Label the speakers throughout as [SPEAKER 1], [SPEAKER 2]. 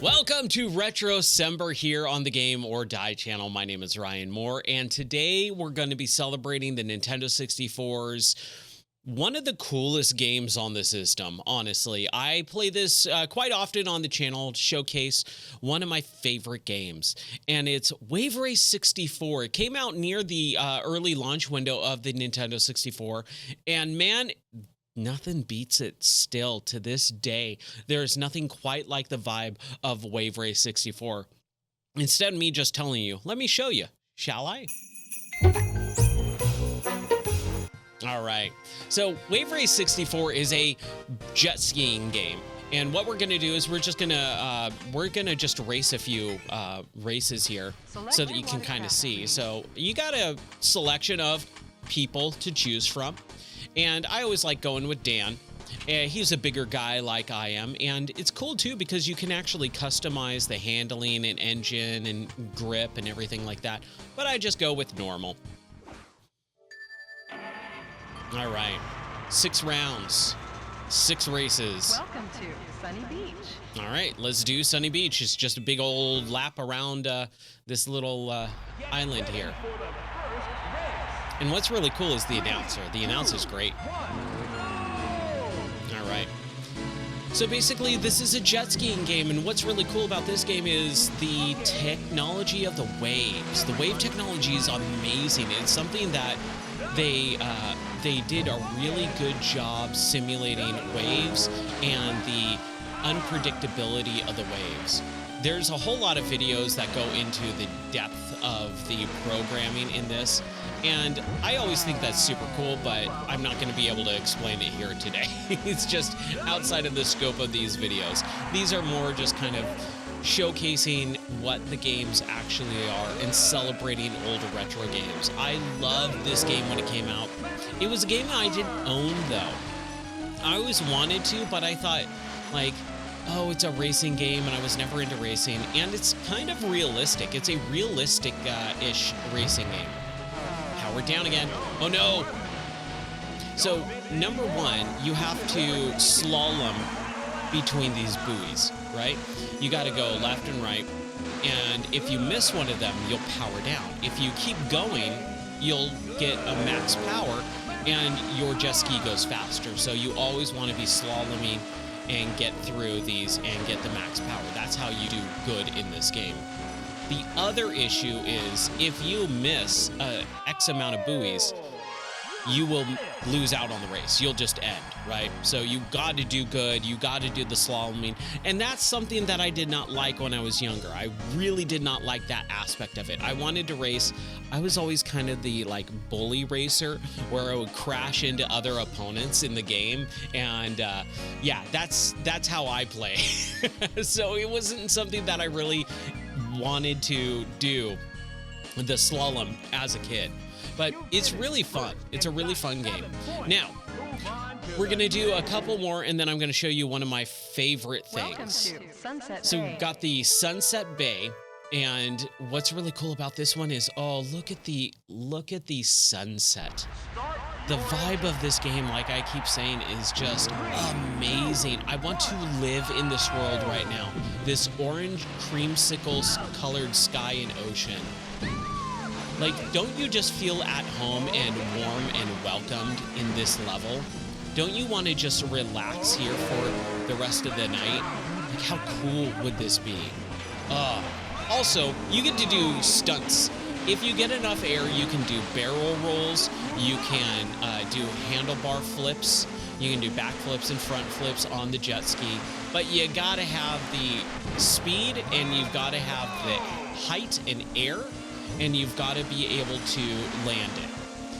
[SPEAKER 1] Welcome to RetroCember here on the Game or Die channel. My name is Ryan Moore, and today we're going to be celebrating the Nintendo 64's one of the coolest games on the system, honestly. I play this quite often on the channel to showcase one of my favorite games, and it's WaveRace 64. It came out near the early launch window of the Nintendo 64, and man, nothing beats it still to this day. There's nothing quite like the vibe of WaveRace 64. Instead of me just telling you, let me show you, shall I? All right, so WaveRace 64 is a jet skiing game. And what we're gonna do is we're gonna just race a few races here so that you can kind of see. So you got a selection of people to choose from. And I always like going with Dan. He's a bigger guy like I am, and it's cool too because you can actually customize the handling and engine and grip and everything like that. But I just go with normal. All right, 6 rounds, 6 races.
[SPEAKER 2] Welcome to Sunny Beach.
[SPEAKER 1] All right, let's do Sunny Beach. It's just a big old lap around this little island here. And what's really cool is the announcer. The announcer's great. All right. So basically, this is a jet skiing game, and what's really cool about this game is the technology of the waves. The wave technology is amazing. It's something that they did a really good job simulating waves and the unpredictability of the waves. There's a whole lot of videos that go into the depth of the programming in this, and I always think that's super cool, but I'm not going to be able to explain it here today. It's just outside of the scope of these videos. These are more just kind of showcasing what the games actually are and celebrating old retro games. I loved this game when it came out. It was a game I didn't own, though. I always wanted to, but I thought, like, oh, it's a racing game, and I was never into racing, and it's kind of realistic. It's a realistic-ish racing game. Powered down again. Oh, no! So, number one, you have to slalom between these buoys, right? You got to go left and right, and if you miss one of them, you'll power down. If you keep going, you'll get a max power, and your jet ski goes faster. So you always want to be slaloming and get through these and get the max power. That's how you do good in this game. The other issue is if you miss X amount of buoys, you will lose out on the race. You'll just end, right? So you got to do good. You got to do the slaloming. And that's something that I did not like when I was younger. I really did not like that aspect of it. I wanted to race. I was always kind of the like bully racer where I would crash into other opponents in the game. And yeah, that's how I play. So it wasn't something that I really wanted to do, the slalom, as a kid. But it's really fun. It's a really fun game. Now, we're going to do a couple more, and then I'm going to show you one of my favorite things. So we've got the Sunset Bay, and what's really cool about this one is, oh, look at the sunset. The vibe of this game, like I keep saying, is just amazing. I want to live in this world right now. This orange creamsicle colored sky and ocean. Like, don't you just feel at home and warm and welcomed in this level? Don't you want to just relax here for the rest of the night? Like, how cool would this be? Also, you get to do stunts. If you get enough air, you can do barrel rolls, you can do handlebar flips, you can do back flips and front flips on the jet ski, but you gotta have the speed, and you've gotta have the height and air, and you've got to be able to land it.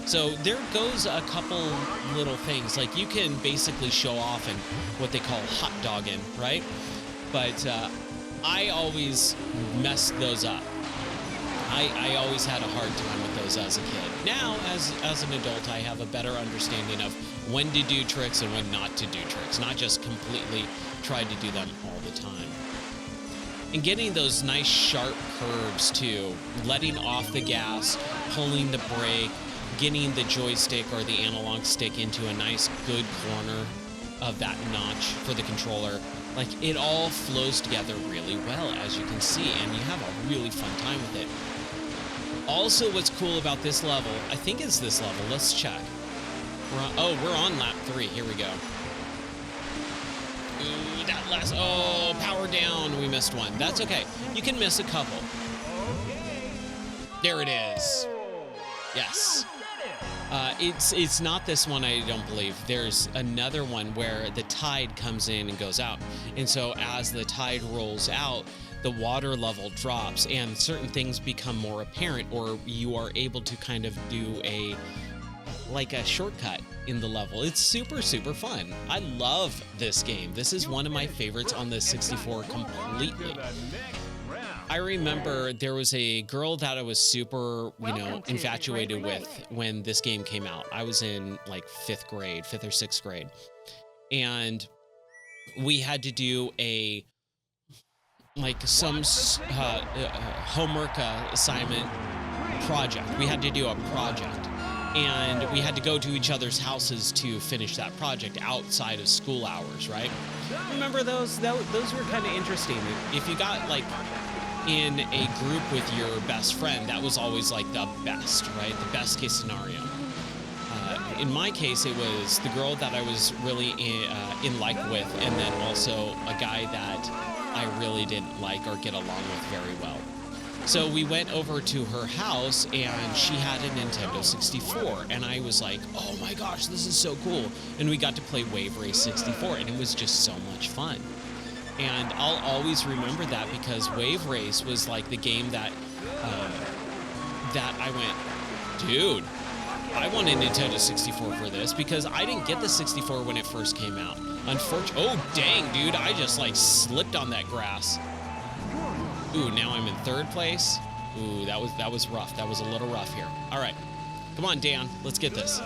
[SPEAKER 1] So there goes a couple little things. Like, you can basically show off in what they call hot dogging, right? But I always messed those up. I always had a hard time with those as a kid. Now, as an adult, I have a better understanding of when to do tricks and when not to do tricks, not just completely try to do them all the time. And getting those nice sharp curves too, letting off the gas, pulling the brake, getting the joystick or the analog stick into a nice good corner of that notch for the controller. Like, it all flows together really well, as you can see, and you have a really fun time with it. Also, what's cool about this level, I think it's this level, let's check. We're on lap 3, here we go. Ooh, that last, power down, we missed one. That's okay, you can miss a couple. There it is. Yes. It's not this one, I don't believe. There's another one where the tide comes in and goes out. And so as the tide rolls out, the water level drops and certain things become more apparent, or you are able to kind of do a shortcut in the level. It's super, super fun. I love this game. This is one of my favorites on the 64 completely. I remember there was a girl that I was super, infatuated with when this game came out. I was in like 5th or 6th grade. And we had to do some homework assignment project. We had to do a project. And we had to go to each other's houses to finish that project outside of school hours, right? Remember those? Those were kind of interesting. If you got in a group with your best friend, that was always like the best, right? The best case scenario. In my case, it was the girl that I was really in like with, and then also a guy that I really didn't like or get along with very well. So we went over to her house, and she had a Nintendo 64, and I was like, oh my gosh, this is so cool. And we got to play WaveRace 64, and it was just so much fun. And I'll always remember that because WaveRace was like the game that I went, dude, I want a Nintendo 64 for this, because I didn't get the 64 when it first came out. Unfortunately, oh dang, dude, I just slipped on that grass. Ooh, now I'm in 3rd place. Ooh, that was rough. That was a little rough here. All right, come on, Dan, let's get this.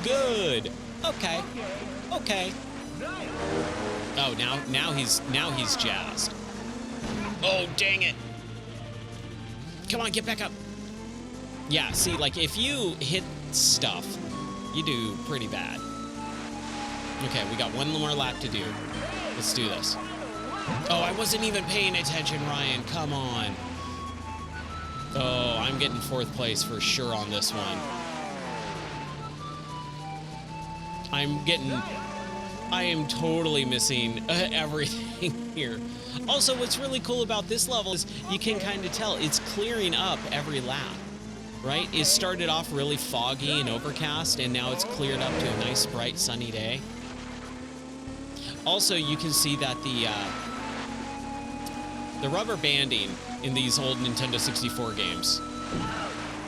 [SPEAKER 1] Good. Okay. Oh, now he's jazzed. Oh, dang it. Come on, get back up. Yeah, see, if you hit stuff, you do pretty bad. Okay, we got one more lap to do. Let's do this. Oh, I wasn't even paying attention, Ryan. Come on. Oh, I'm getting 4th place for sure on this one. I am totally missing everything here. Also, what's really cool about this level is you can kind of tell it's clearing up every lap, right? It started off really foggy and overcast, and now it's cleared up to a nice, bright, sunny day. Also, you can see that the rubber banding in these old Nintendo 64 games,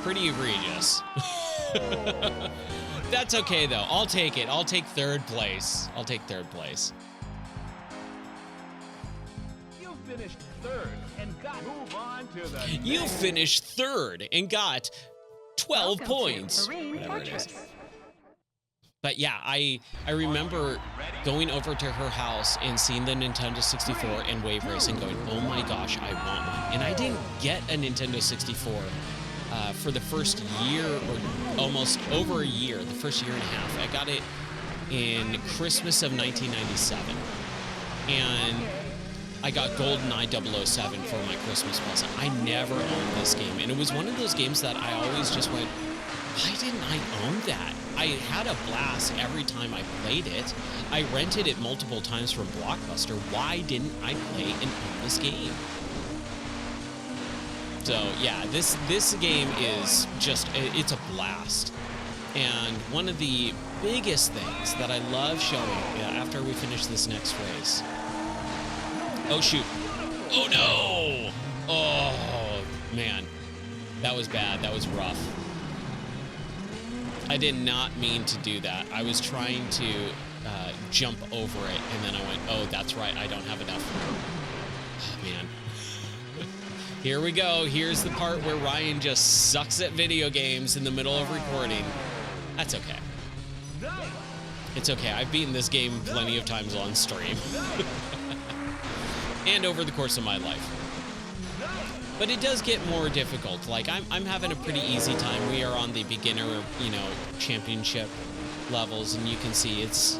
[SPEAKER 1] pretty egregious. That's okay, though. I'll take it. I'll take 3rd place.
[SPEAKER 3] You finished 3rd and got move on to the
[SPEAKER 1] You finished 3rd and got 12 points. Whatever it is. But yeah, I remember going over to her house and seeing the Nintendo 64 and WaveRace and going, oh my gosh, I want one. And I didn't get a Nintendo 64 for the first year, or almost over a year, the first year and a half. I got it in Christmas of 1997. And I got GoldenEye 007 for my Christmas present. I never owned this game. And it was one of those games that I always just went, why didn't I own that? I had a blast every time I played it. I rented it multiple times from Blockbuster. Why didn't I play and own this game? So yeah, this game is just, it's a blast. And one of the biggest things that I love showing after we finish this next race. Oh shoot. Oh no! Oh man. That was bad. That was rough. I did not mean to do that. I was trying to jump over it, and then I went, oh, that's right, I don't have enough. Oh, man. Here we go. Here's the part where Ryan just sucks at video games in the middle of recording. That's okay. It's okay. I've beaten this game plenty of times on stream. And over the course of my life. But it does get more difficult. Like, I'm having a pretty easy time. We are on the beginner, championship levels, and you can see it's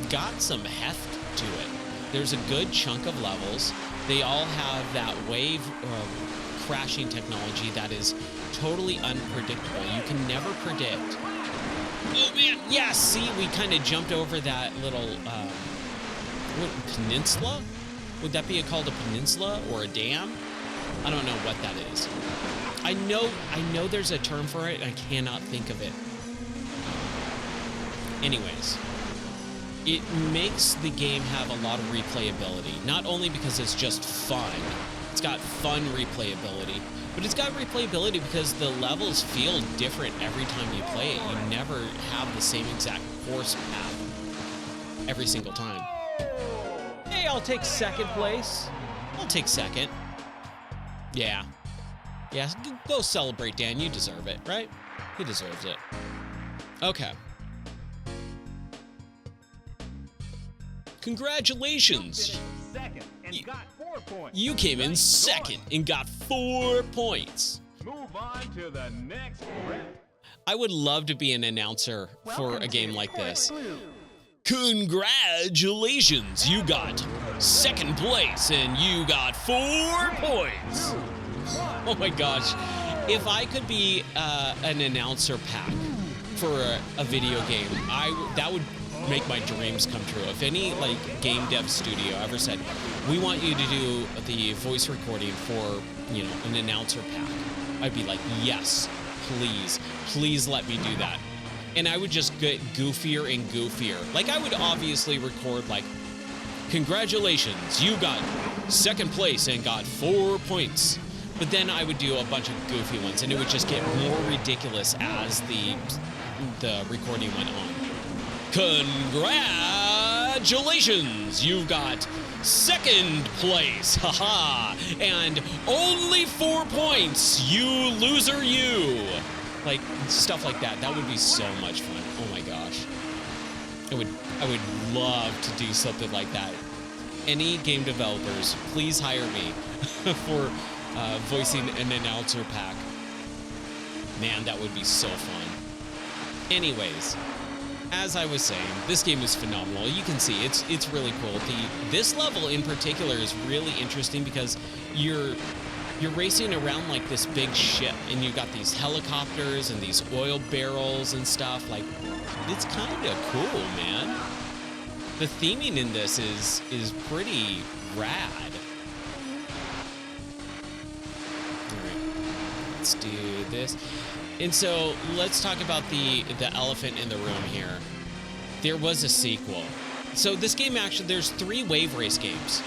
[SPEAKER 1] got some heft to it. There's a good chunk of levels. They all have that wave crashing technology that is totally unpredictable. You can never predict. Oh man, yeah, see, we kind of jumped over that little peninsula? Would that be called a peninsula or a dam? I don't know what that is. I know there's a term for it, and I cannot think of it. Anyways, it makes the game have a lot of replayability. Not only because it's just fun, it's got fun replayability, but it's got replayability because the levels feel different every time you play it. You never have the same exact course path every single time. Hey, I'll take second place. I'll take second. Yeah. Yeah, go celebrate, Dan. You deserve it, right? He deserves it. Okay. Congratulations.
[SPEAKER 3] Second and got 4 points.
[SPEAKER 1] You came in second and got 4 points.
[SPEAKER 3] Move on to the next round.
[SPEAKER 1] I would love to be an announcer for a game like this.
[SPEAKER 2] Blue.
[SPEAKER 1] Congratulations, you got second place and you got 4 points. Oh my gosh. If I could be an announcer pack for a video game, that would make my dreams come true. If any like game dev studio ever said, we want you to do the voice recording for, you know, an announcer pack, I'd be like, yes, please let me do that. And I would just get goofier and goofier. Like, I would obviously record like, congratulations, you got second place and got 4 points. But then I would do a bunch of goofy ones, and it would just get more ridiculous as the recording went on. Congratulations, you've got second place, haha, and only 4 points, you loser, you. Like, stuff like that. That would be so much fun. Oh my gosh. I would love to do something like that. Any game developers, please hire me for voicing an announcer pack. Man, that would be so fun. Anyways, as I was saying, this game is phenomenal. You can see it's really cool. This level in particular is really interesting because you're racing around like this big ship, and you got these helicopters and these oil barrels and stuff. Like, it's kind of cool, man. The theming in this is pretty rad. All right, let's do this. And so let's talk about the elephant in the room here. There was a sequel. So this game actually, there's 3 WaveRace games.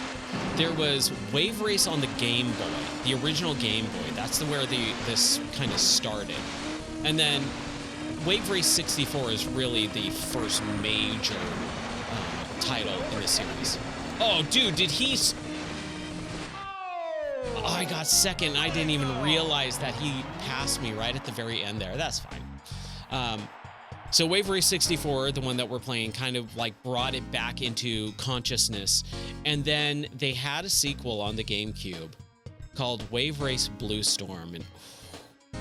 [SPEAKER 1] There was WaveRace on the Game Boy, the original Game Boy. That's where this kind of started. And then WaveRace 64 is really the first major title in the series. Oh, dude, did he... Oh, I got second. I didn't even realize that he passed me right at the very end there. That's fine. So WaveRace 64, the one that we're playing, kind of like brought it back into consciousness. And then they had a sequel on the GameCube called WaveRace Blue Storm. And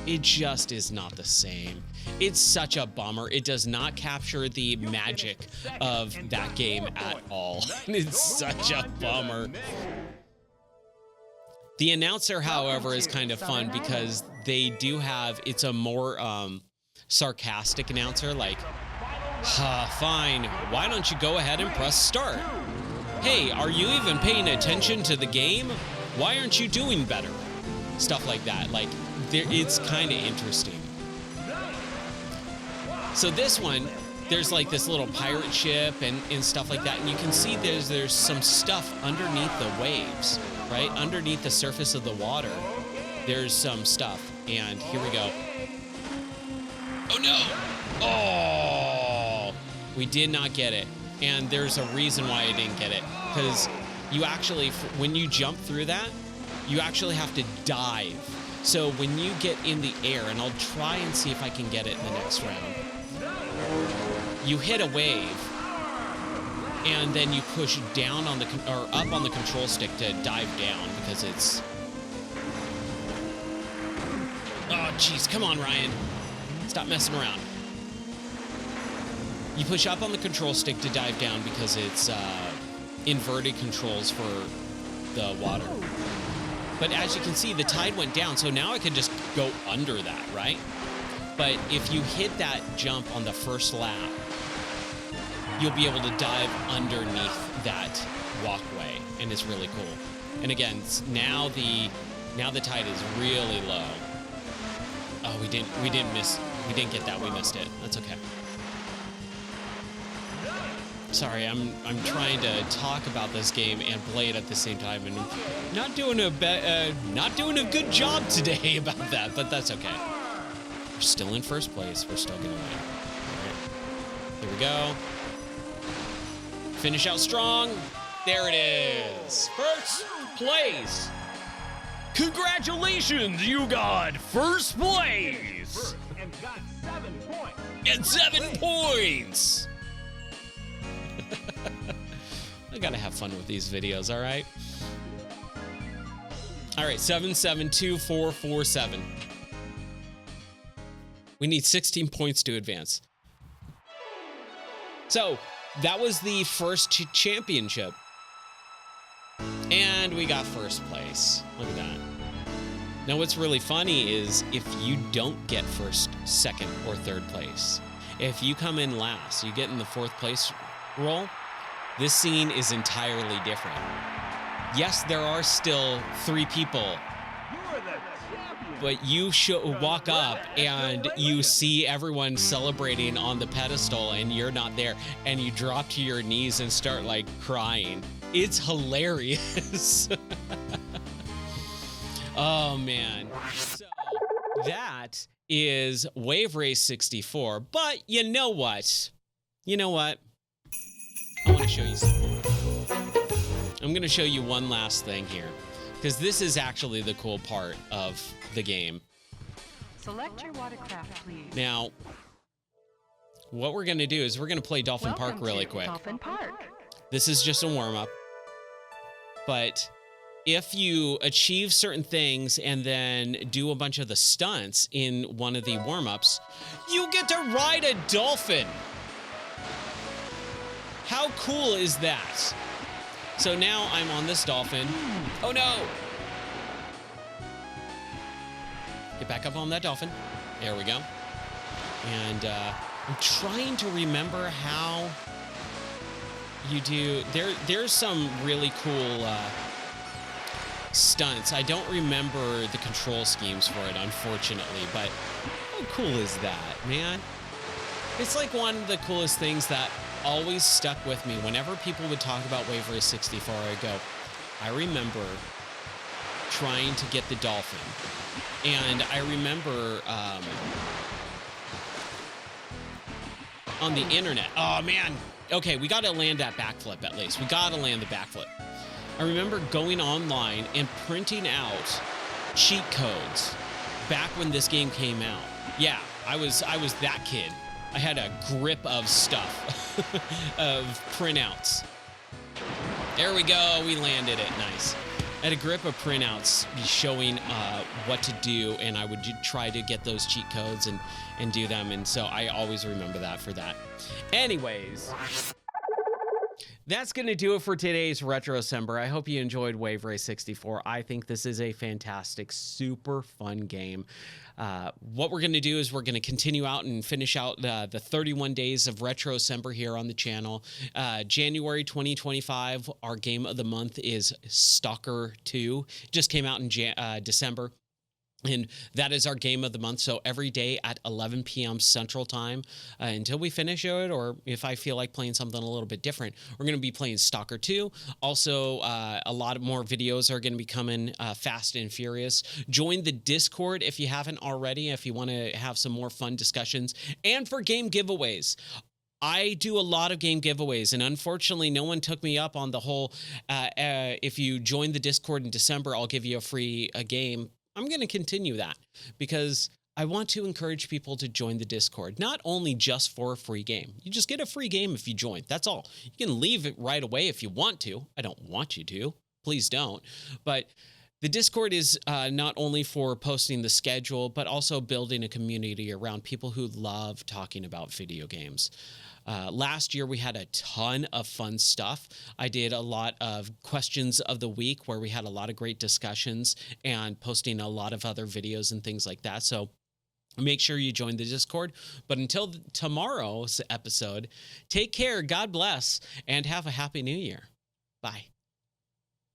[SPEAKER 1] it just is not the same. It's such a bummer. It does not capture the magic of that game at all. It's such a bummer. The announcer, however, is kind of fun because they do have, it's a more sarcastic announcer, like, fine, why don't you go ahead and press start? Hey, are you even paying attention to the game? Why aren't you doing better? Stuff like that. Like, it's kind of interesting. So this one, there's like this little pirate ship and stuff like that, and you can see there's some stuff underneath the waves, right? Underneath the surface of the water, there's some stuff, and here we go. Oh no! Oh! We did not get it. And there's a reason why I didn't get it. Because you actually, when you jump through that, you actually have to dive. So when you get in the air, and I'll try and see if I can get it in the next round, you hit a wave, and then you push down on or up on the control stick to dive down, because it's... Oh, jeez, come on, Ryan. Stop messing around. You push up on the control stick to dive down because it's inverted controls for the water. But as you can see, the tide went down, so now I can just go under that, right? But if you hit that jump on the first lap, you'll be able to dive underneath that walkway, and it's really cool. And again, now the tide is really low. Oh, we didn't get that. We missed it. That's okay. Sorry, I'm trying to talk about this game and play it at the same time, and not doing a good job today about that. But that's okay. We're still in first place. We're still gonna win. All right. Here we go. Finish out strong. There it is. First place. Congratulations, you got first place.
[SPEAKER 3] And got 7 points.
[SPEAKER 1] And 7 points. I gotta have fun with these videos, all right? All right, 772447. We need 16 points to advance. So that was the first championship. And we got first place. Look at that. Now what's really funny is if you don't get first, second, or third place, if you come in last, you get in the fourth place role, this scene is entirely different. Yes, there are still 3 people, but you walk up and you see everyone celebrating on the pedestal and you're not there, and you drop to your knees and start like crying. It's hilarious. Oh man. So that is WaveRace 64, but you know what? I want to show you something. I'm going to show you one last thing here, because this is actually the cool part of the game.
[SPEAKER 2] Select your watercraft, please.
[SPEAKER 1] Now, what we're going to do is we're going to play Dolphin Park really quick.
[SPEAKER 2] Dolphin Park.
[SPEAKER 1] This is just a warm-up. But if you achieve certain things and then do a bunch of the stunts in one of the warm-ups, you get to ride a dolphin. How cool is that? So now I'm on this dolphin. Oh no! Get back up on that dolphin. There we go. And I'm trying to remember how you do. There's some really cool stunts. I don't remember the control schemes for it, unfortunately, but how cool is that, man? It's like one of the coolest things that always stuck with me. Whenever people would talk about WaveRace 64, I remember trying to get the dolphin. And I remember on the internet, oh man, okay, we got to land that backflip at least. We got to land the backflip. I remember going online and printing out cheat codes back when this game came out. Yeah, I was that kid. I had a grip of stuff, of printouts. There we go, we landed it, nice. I had a grip of printouts showing what to do, and I would try to get those cheat codes and do them, and so I always remember that for that. Anyways, that's going to do it for today's RetroCember. I hope you enjoyed WaveRace 64. I think this is a fantastic, super fun game. What we're going to do is we're going to continue out and finish out the 31 days of RetroCember here on the channel. January 2025, our game of the month is Stalker 2. Just came out in December. And that is our game of the month. So every day at 11 p.m. Central Time until we finish it, or if I feel like playing something a little bit different, we're going to be playing Stalker 2. Also, a lot of more videos are going to be coming fast and furious. Join the Discord if you haven't already, if you want to have some more fun discussions. And for game giveaways. I do a lot of game giveaways, and unfortunately, no one took me up on the whole, if you join the Discord in December, I'll give you a free game. I'm going to continue that because I want to encourage people to join the Discord, not only just for a free game. You just get a free game if you join. That's all. You can leave it right away if you want to. I don't want you to. Please don't. But The Discord is not only for posting the schedule, but also building a community around people who love talking about video games. Last year, we had a ton of fun stuff. I did a lot of questions of the week where we had a lot of great discussions and posting a lot of other videos and things like that. So make sure you join the Discord. But until tomorrow's episode, take care, God bless, and have a happy new year. Bye.